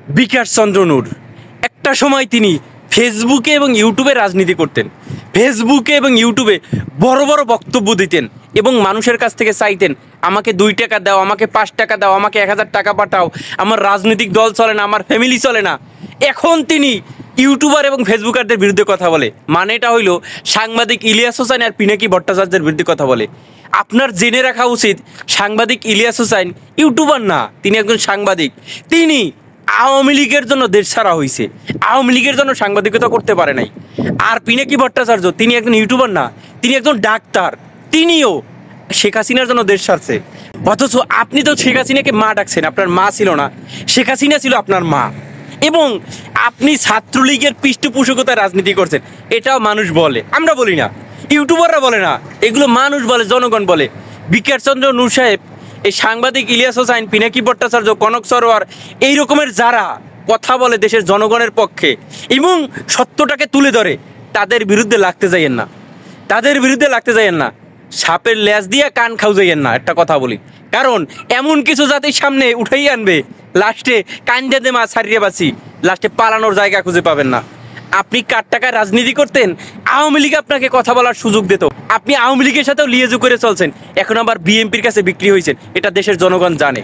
বিকাশ চন্দ্র নূর। একটা সময় তিনি ফেসবুকে এবং ইউটিউবে রাজনীতি করতেন। ফেসবুকে এবং ইউটিউবে বড় বড় বক্তব্য দিতেন এবং মানুষের কাছ থেকে চাইতেন, আমাকে 2 টাকা দাও, আমাকে 5 টাকা দাও, আমাকে 1000 টাকা পাঠাও, আমার রাজনৈতিক দল চলে না, আমার ফ্যামিলি চলে না। এখন তিনি ইউটিউবার এবং ফেসবুকারদের বিরুদ্ধে কথা বলে। মানেটা হইল সাংবাদিক ইলিয়াস হোসাইন আর পিনাকি ভট্টাচার্যের বিরুদ্ধে কথা বলে। আপনার জেনে রাখা উচিত, সাংবাদিক ইলিয়াস হোসাইন ইউটিউবার না, তিনি একজন সাংবাদিক। তিনি আওয়ামী লীগের জন্য দেশ ছাড়া হয়েছে, আওয়ামী লীগের জন্য সাংবাদিকতা করতে পারে নাই। আর পিনাকি ভট্টাচার্য তিনি একজন ইউটিউবার না, তিনি একজন ডাক্তার। তিনিও শেখ হাসিনার জন্য দেশ ছাড়ছে। অথচ আপনি তো শেখ হাসিনাকে মা ডাকছেন, আপনার মা ছিল না, শেখ হাসিনা ছিল আপনার মা। এবং আপনি ছাত্রলীগের পৃষ্ঠপোষকতায় রাজনীতি করছেন, এটাও মানুষ বলে, আমরা বলি না, ইউটিউবাররা বলে না, এগুলো মানুষ বলে, জনগণ বলে। বিকাশ চন্দ্র নূর সাহেব, এই সাংবাদিক ইলিয়াস হোসাইন, পিনাকি ভট্টাচার্য, কনক সরোয়ার, এই রকমের যারা কথা বলে দেশের জনগণের পক্ষে এবং সত্যটাকে তুলে ধরে, তাদের বিরুদ্ধে লাগতে যাইয়েন না, তাদের বিরুদ্ধে লাগতে যাইয়েন না। সাপের লেজ দিয়ে কান খাও যাইয়েন না, একটা কথা বলি। কারণ এমন কিছু জাতির সামনে উঠাই আনবে, লাস্টে কান্দে দে মা ছাড়িয়ে বাঁচি, লাস্টে পালানোর জায়গা খুঁজে পাবেন না। আপনি কার টাকায় রাজনীতি করতেন, আওয়ামী লীগ আপনাকে কথা বলার সুযোগ দিত, আপনি আওয়ামী লীগের সাথেও লিয়েজু করে চলছেন, এখন আবার বিএনপির কাছে বিক্রি হয়েছেন, এটা দেশের জনগণ জানে।